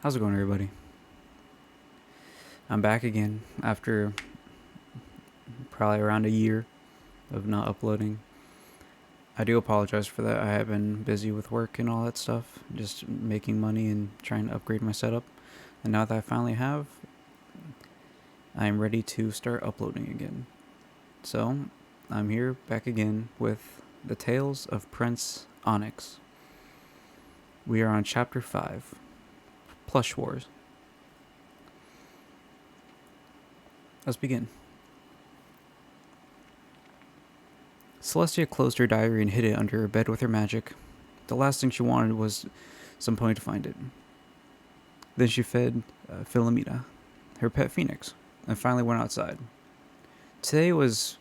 How's it going, everybody? I'm back again after probably around a year of not uploading. I do apologize for that. I have been busy with work and all that stuff, just making money and trying to upgrade my setup. And now that I finally have, I am ready to start uploading again. So, I'm here back again with the Tales of Prince Onyx. We are on Chapter 5, Plush Wars. Let's begin. Celestia closed her diary and hid it under her bed with her magic. The last thing she wanted was some pony to find it. Then she fed Philomena, her pet phoenix, and finally went outside. Today was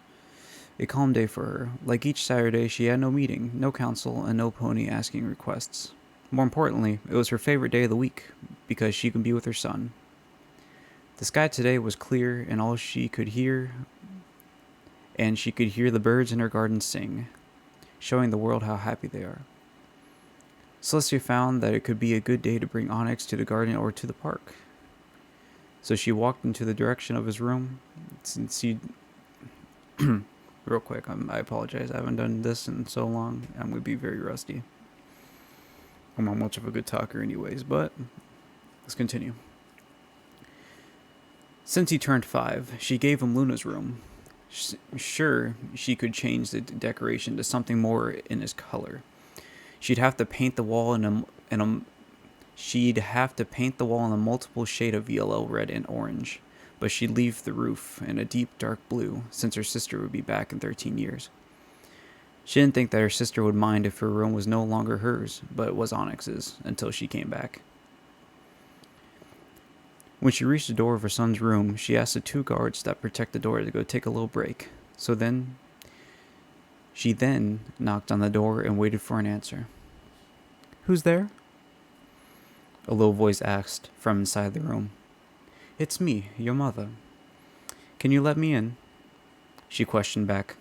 a calm day for her. Like each Saturday, she had no meeting, no council, and no pony asking requests. More importantly, it was her favorite day of the week, because she could be with her son. The sky today was clear, and she could hear the birds in her garden sing, showing the world how happy they are. Celestia found that it could be a good day to bring Onyx to the garden or to the park. So she walked into the direction of his room, since he... Real quick, I apologize, I haven't done this in so long, I'm going to be very rusty. I'm not much of a good talker anyways, but let's continue. Since he turned 5, she gave him Luna's room. Sure, she could change the decoration to something more in his color. She'd have to paint the wall in a multiple shade of yellow, red, and orange, but she'd leave the roof in a deep dark blue, since her sister would be back in 13 years. She didn't think that her sister would mind if her room was no longer hers, but it was Onyx's, until she came back. When she reached the door of her son's room, she asked the 2 guards that protect the door to go take a little break. She knocked on the door and waited for an answer. "Who's there?" a low voice asked from inside the room. "It's me, your mother. Can you let me in?" she questioned back.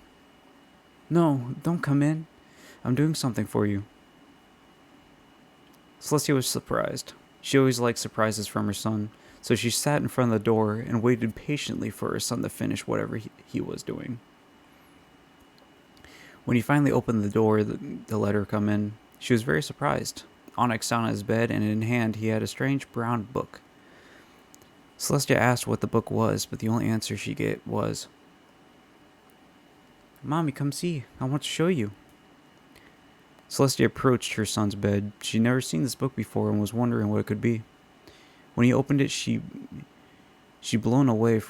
"No, don't come in. I'm doing something for you." Celestia was surprised. She always liked surprises from her son, so she sat in front of the door and waited patiently for her son to finish whatever he was doing. When he finally opened the door to let her come in, she was very surprised. Onyx sat on his bed, and in hand he had a strange brown book. Celestia asked what the book was, but the only answer she got was, "Mommy, come see. I want to show you." Celestia approached her son's bed. She'd never seen this book before and was wondering what it could be. When he opened it, she blown away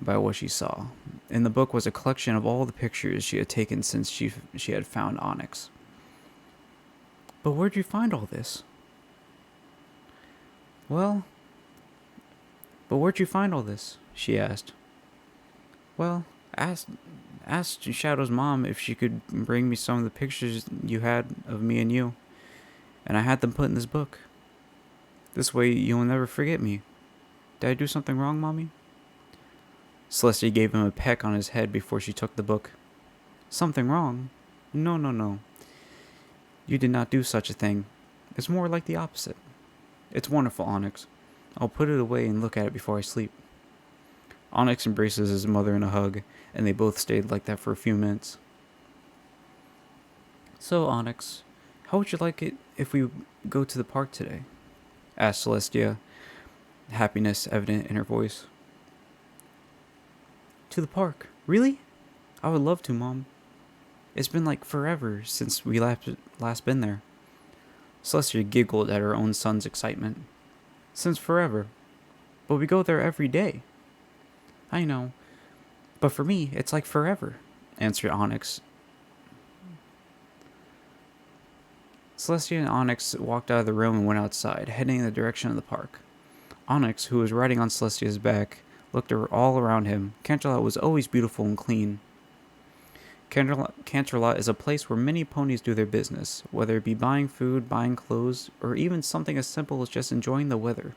by what she saw. In the book was a collection of all the pictures she had taken since she had found Onyx. "But where'd you find all this?" But where'd you find all this?" she asked. "Well, asked Shadow's mom if she could bring me some of the pictures you had of me and you, and I had them put in this book. This way you'll never forget me. Did I do something wrong, Mommy?" Celestia gave him a peck on his head before she took the book. "Something wrong? No. You did not do such a thing. It's more like the opposite. It's wonderful, Onyx. I'll put it away and look at it before I sleep." Onyx embraces his mother in a hug, and they both stayed like that for a few minutes. "So, Onyx, how would you like it if we go to the park today?" asked Celestia, happiness evident in her voice. "To the park? Really? I would love to, Mom. It's been like forever since we last been there." Celestia giggled at her own son's excitement. "Since forever? But we go there every day." "I know, but for me, it's like forever," answered Onyx. Celestia and Onyx walked out of the room and went outside, heading in the direction of the park. Onyx, who was riding on Celestia's back, looked all around him. Canterlot was always beautiful and clean. Canterlot is a place where many ponies do their business, whether it be buying food, buying clothes, or even something as simple as just enjoying the weather.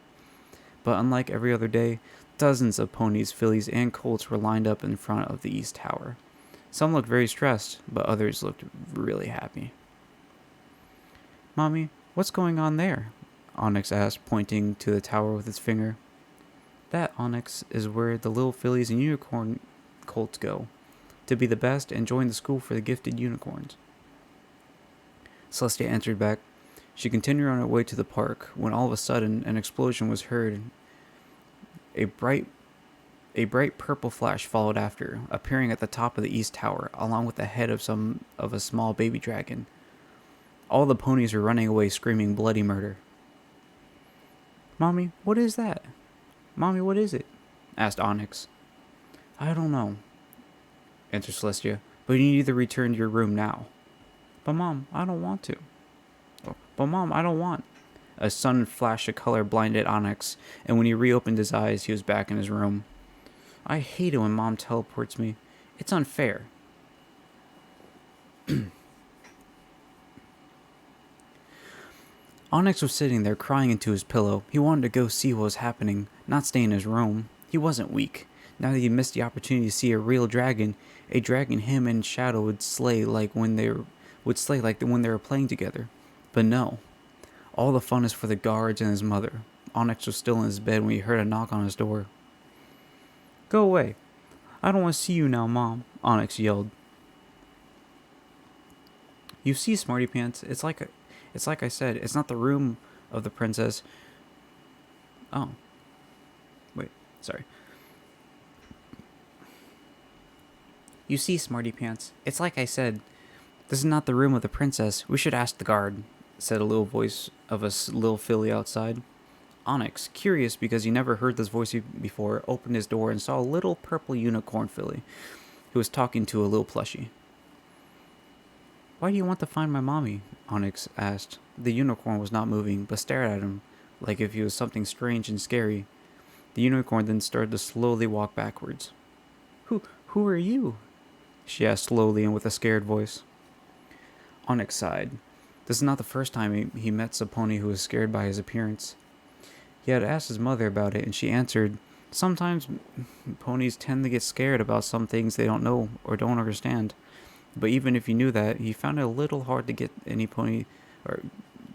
But unlike every other day, dozens of ponies, fillies, and colts were lined up in front of the East Tower. Some looked very stressed, but others looked really happy. "Mommy, what's going on there?" Onyx asked, pointing to the tower with his finger. That, Onyx, is where the little fillies and unicorn colts go, to be the best and join the school for the gifted unicorns. Celestia answered back. She continued on her way to the park when all of a sudden an explosion was heard. A bright purple flash followed after, appearing at the top of the east tower, along with the head of a small baby dragon. All the ponies were running away screaming bloody murder. Mommy, what is that? Mommy, what is it? Asked Onyx. I don't know, answered Celestia, but you need to return to your room now. But Mom, I don't want to. But Mom, I don't want. A sudden flash of color blinded Onyx, and when he reopened his eyes, he was back in his room. I hate it when Mom teleports me. It's unfair. Onyx was sitting there crying into his pillow. He wanted to go see what was happening, not stay in his room. He wasn't weak. Now that he missed the opportunity to see a real dragon, a dragon him and Shadow would slay like when they were playing together. But no. All the fun is for the guards and his mother. Onyx was still in his bed when he heard a knock on his door. Go away. I don't want to see you now, Mom, Onyx yelled. You see, Smarty Pants, it's like I said, it's not the room of the princess. Oh. Wait, sorry. You see, Smarty Pants, it's like I said, this is not the room of the princess. We should ask the guard, said a little voice of a little filly outside. Onyx, curious because he never heard this voice before, opened his door and saw a little purple unicorn filly who was talking to a little plushie. Why do you want to find my mommy? Onyx asked. The unicorn was not moving, but stared at him like if he was something strange and scary. The unicorn then started to slowly walk backwards. Who are you? She asked slowly and with a scared voice. Onyx sighed. This is not the first time he met a pony who was scared by his appearance. He had asked his mother about it, and she answered, sometimes ponies tend to get scared about some things they don't know or don't understand. But even if he knew that, he found it a little hard to get any pony, or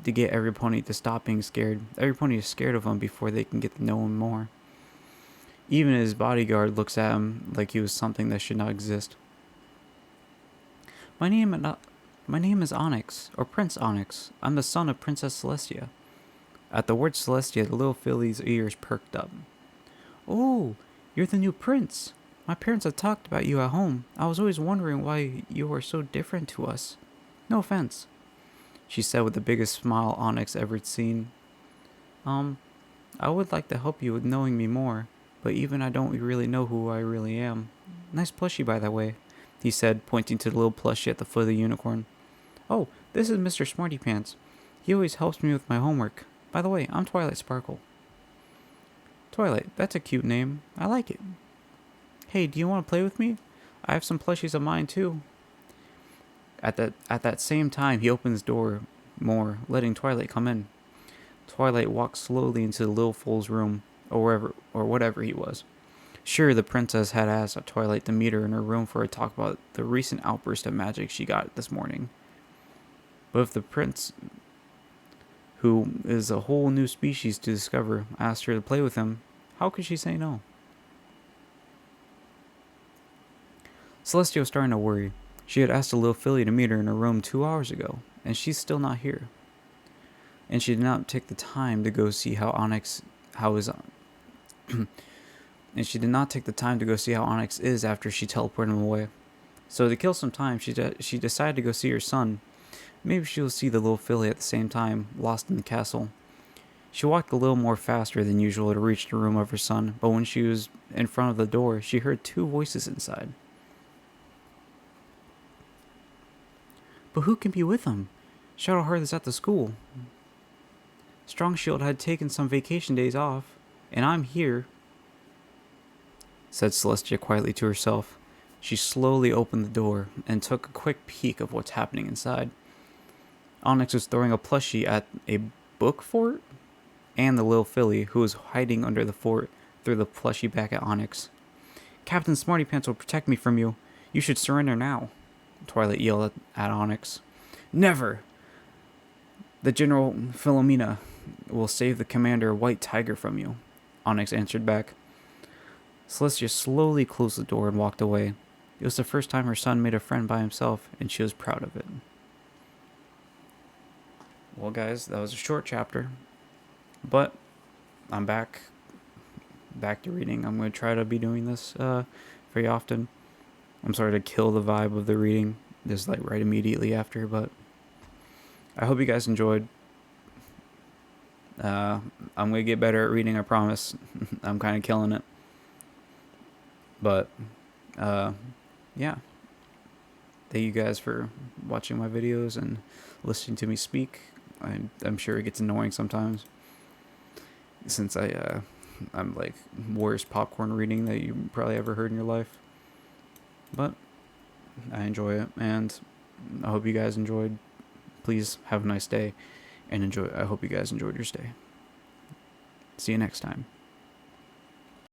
to get every pony to stop being scared. Every pony is scared of him before they can get to know him more. Even his bodyguard looks at him like he was something that should not exist. My name is Onyx, or Prince Onyx. I'm the son of Princess Celestia. At the word Celestia, the little filly's ears perked up. Oh, you're the new prince. My parents have talked about you at home. I was always wondering why you were so different to us. No offense, she said with the biggest smile Onyx ever seen. I would like to help you with knowing me more, but even I don't really know who I really am. Nice plushie, by the way, he said, pointing to the little plushie at the foot of the unicorn. Oh, this is Mr. Smarty Pants. He always helps me with my homework. By the way, I'm Twilight Sparkle. Twilight, that's a cute name. I like it. Hey, do you want to play with me? I have some plushies of mine too. At that same time, he opened his door more, letting Twilight come in. Twilight walked slowly into the little fool's room, or whatever he was. Sure, the princess had asked Twilight to meet her in her room for a talk about the recent outburst of magic she got this morning. But if the prince, who is a whole new species to discover, asked her to play with him, how could she say no? Celestia was starting to worry. She had asked the little filly to meet her in her room 2 hours ago, and she's still not here. And she did not take the time to go see how Onyx is after she teleported him away. So to kill some time, she decided to go see her son. Maybe she'll see the little filly at the same time, lost in the castle. She walked a little more faster than usual to reach the room of her son, but when she was in front of the door, she heard 2 voices inside. But who can be with him? Shadowheart is at the school. Strongshield had taken some vacation days off, and I'm here, said Celestia quietly to herself. She slowly opened the door and took a quick peek of what's happening inside. Onyx was throwing a plushie at a book fort, and the little filly, who was hiding under the fort, threw the plushie back at Onyx. Captain Smartypants will protect me from you. You should surrender now, Twilight yelled at Onyx. Never! The General Philomena, will save the commander White Tiger from you, Onyx answered back. Celestia slowly closed the door and walked away. It was the first time her son made a friend by himself, and she was proud of it. Well, guys, that was a short chapter, but I'm back to reading. I'm going to try to be doing this very often. I'm sorry to kill the vibe of the reading just like right immediately after, but I hope you guys enjoyed. I'm going to get better at reading, I promise. I'm kind of killing it. But, yeah. Thank you guys for watching my videos and listening to me speak. I'm sure it gets annoying sometimes, since I'm like worst popcorn reading that you probably ever heard in your life. But I enjoy it, and I hope you guys enjoyed. Please have a nice day, and enjoy. I hope you guys enjoyed your stay. See you next time.